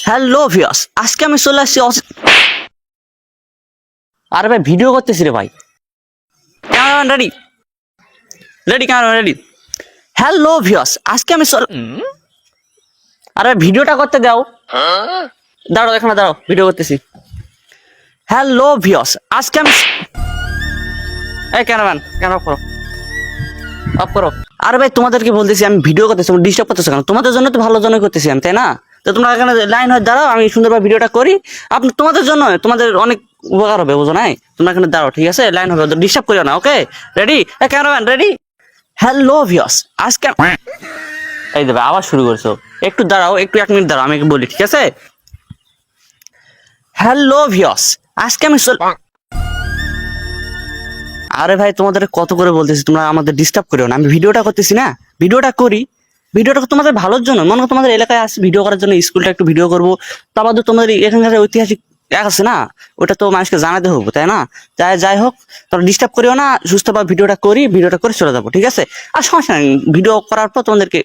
Hello viewers, আজকে আমি চলে আসছি আরে ভাই ভিডিও করতেছি রে ভাই। Cameraman ready ready cameraman ready. Hello viewers, আজকে আমি আরে ভাই ভিডিওটা করতে দাও। দাঁড়াও এখানে দাঁড়াও, ভিডিও করতেছি। হ্যালো ভিউয়ার্স, আজকে আমি এই ক্যামেরাম্যান ক্যামেরা করো, অফ করো। আরে ভাই তোমাদেরকে বলতেছি আমি ভিডিও করতেছি, ডিস্টার্ব করতেছো কেন? তোমাদের জন্য তো ভালো জন্য করতেছি আমি, তাই না? তো তোমরা এখানে লাইন হয়ে দাঁড়াও, আমি সুন্দরভাবে ভিডিওটা করি। আপনি তোমাদের জন্য, তোমাদের অনেক উপকার হবে, বুঝো নাই? তোমরা এখানে দাঁড়াও, ঠিক আছে? লাইন হবে, ডিস্টার্ব করিও না। Okay ready? Cameraman ready. Hello viewers, আজকে এই দেবে আবার শুরু করছো। একটু দাঁড়াও, একটু 1 মিনিট দাঁড়াও, আমি বলি, ঠিক আছে? হ্যালো ভিউয়ার্স, আজকে আমি আরে ভাই তোমাদের কত করে বলতেছি, তোমরা আমাদের ডিস্টার্ব করিও না। আমি ভিডিওটা করতেছি না, ভিডিওটা করি। ভিডিওটা তোমাদের ভালোর জন্য, মনে করো তোমাদের এলাকায় আসি ভিডিও করার জন্য, স্কুলটা একটু ভিডিও করবো। তারপর তো তোমাদের এখানকার ঐতিহাসিক এক আছে না, ওটা তো মানুষকে জানাতে হবে, তাই না? যাই হোক, তোমরা ডিস্টার্ব করিও না, সুস্থভাবে ভিডিওটা করে চলে যাবো, ঠিক আছে? আর সমস্যা নেই, ভিডিও করার পর তোমাদেরকে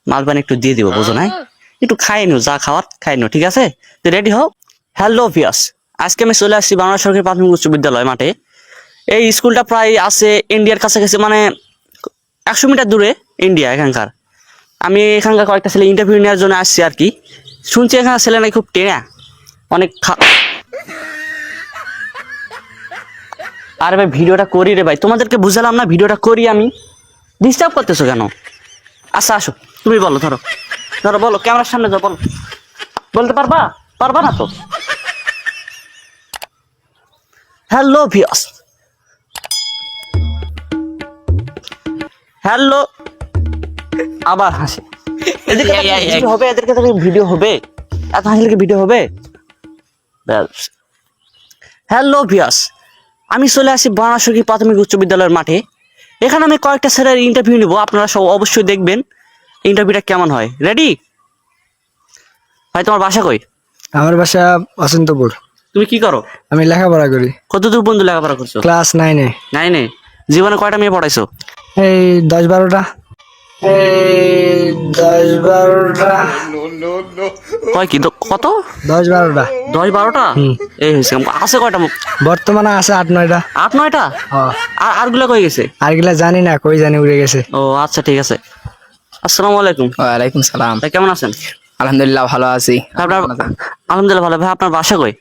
মালপানি একটু দিয়ে দিবো, বুঝো নাই? একটু খাই নিও, যা খাওয়ার খাই নিও, ঠিক আছে? তো রেডি হও। হ্যালো ভিউয়ার্স, আজকে আমি চলে আসছি বাংলা সরকারি প্রাথমিক উচ্চ বিদ্যালয় মাঠে। এই স্কুলটা প্রায় আছে ইন্ডিয়ার কাছাকাছি, মানে 100 মিটার দূরে ইন্ডিয়া এখানকার। আমি এখানকার কয়েকটা ছেলে ইন্টারভিউ নেওয়ার জন্য আসছি আর কি। শুনছি এখানে ছেলে নাকি খুব টেনা, অনেক আরে ভাই ভিডিওটা করি রে ভাই, তোমাদেরকে বুঝালাম না ভিডিওটা করি আমি। ডিস্টার্ব করতেছো কেন? আচ্ছা আসো, তুমি বলো, ধরো ধরো, বলো, ক্যামেরার সামনে যাও, বলো। বলতে পারবা? পারবা না তো? হ্যালো ভিউয়ার্স, হ্যালো, আবার হাসি। এদেরকে ভিডিও হবে, এদেরকে তো ভিডিও হবে, এত হাসলে কি ভিডিও হবে? হ্যালো ভিউয়ার্স, আমি চলে আসি বাংলা সরকারি প্রাথমিক উচ্চ বিদ্যালয়ের মাঠে। এখানে আমি কয়েকটা স্যারের ইন্টারভিউ নিব, আপনারা সব অবশ্যই দেখবেন ইন্টারভিউটা কেমন হয়। রেডি? ভাই তোমার বাসা কই? আমার বাসা অসন্তপুর। তুমি কি করো? আমি লেখাপড়া করি। কতদূর পর্যন্ত লেখাপড়া করছো? ক্লাস 9-এ। 9-এ? জীবনে কয়টা মেয়ে পড়াইছো? এই 10-12টা। কয় কি কত? 10-12টা। 10-12টা? এই হয়েছে। আছে কয়টা? বর্তমানে আছে 8-9টা। 8-9টা? আর গুলা কই গেছে? আরগুলা জানি না, কই জানি উড়ে গেছে। ও আচ্ছা, ঠিক আছে। আসসালামু আলাইকুম। ওয়ালাইকুম সালাম। ভাই কেমন আছেন? আলহামদুলিল্লাহ ভালো আছি। আপনার আলহামদুলিল্লাহ ভালো। ভাই আপনার বাসা কই?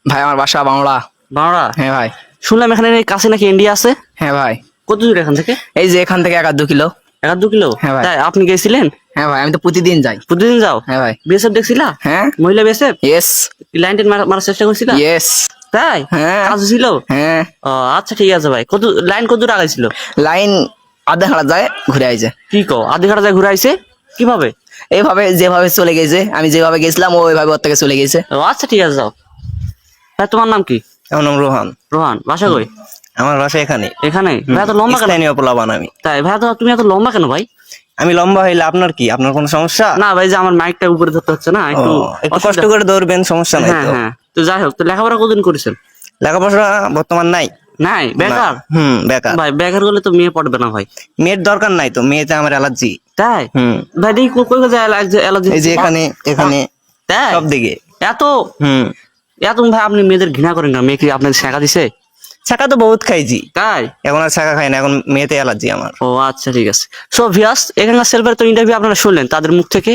ভাই আমার বাসা বাংলা। বাংলা? হ্যাঁ ভাই। শুনলাম এখানে কাছে নাকি ইন্ডিয়া আছে। হ্যাঁ ভাই। কত দূর এখান থেকে? এই যে এখান থেকে 1-2 কিলো। 1-2 কিলো? হ্যাঁ ভাই। তাই আপনি গেছিলেন? হ্যাঁ ভাই, আমি তো প্রতিদিন যাই। প্রতিদিন যাও? হ্যাঁ ভাই। বিএসএফ দেখছিলা? হ্যাঁ। মহিলা বিএসএফ? ইয়েস। লাইন মারার চেষ্টা করছিলা? ইয়েস। তাই? হ্যাঁ। কাজ ছিল? হ্যাঁ। ও আচ্ছা, ঠিক আছে ভাই। লাইন কত দূর আগাইছিল? লাইন আধা ঘাটা যায়, ঘুরে আইছে। কি কও, আধা ঘন্টা যায় ঘুরে আইছে? কিভাবে? এইভাবে যেভাবে চলে গেছে, আমি যেভাবে গেছিলাম ওইভাবে ওর থেকে চলে গেছে। ও আচ্ছা, ঠিক আছে, যাও। ভাই তোমার নাম কি? আমার নাম রোহান। রোহান। বাসা কই? আমার বাসা এখানে। এখানে? ভাই এত লম্বা কেন? স্থানীয় পোলাপান আমি। তাই ভাই, তুমি এত লম্বা কেন ভাই? আমি লম্বা হইলে আপনার কি, আপনার কোনো সমস্যা? না ভাই, যে আমার মাইকটা উপরে ধরতে হচ্ছে না, একটু একটু কষ্ট করে দৌড়বেন, সমস্যা নাই হ্যাঁ তো। হ্যাঁ। তো যাই হোক, তো লেখাপড়া কতদিন করেছেন? লেখাপড়া বর্তমান নাই। নাই? বেকার? বেকার। ভাই বেকার করলে তো মেয়ে পড়বে না ভাই। মেয়ের দরকার নাই তো, মেয়েতে আমার অ্যালার্জি। তাই? ভাই দেখি কই কই যায় অ্যালার্জি? এই যে এখানে এখানে তাই? সব দিকে। এত এত ভাই আপনি মেয়েদের ঘৃণা করেন না? মেয়ে কি আপনাদের শেখা দিছে? ছাকা তো বহুত খাইছি, তাই? এখন আর ছাকা খাই না, এখন মেয়েতে অ্যালার্জি আমার। ও আচ্ছা, ঠিক আছে। সো ভিউয়ার্স, এখানকার সেলফের তো ইন্টারভিউ আপনারা শুনলেন তাদের মুখ থেকে।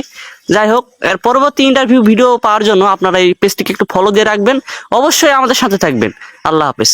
যাই হোক, এর পরবর্তী ইন্টারভিউ ভিডিও পাওয়ার জন্য আপনারা এই পেজটিকে একটু ফলো দিয়ে রাখবেন, অবশ্যই আমাদের সাথে থাকবেন। আল্লাহ হাফেজ।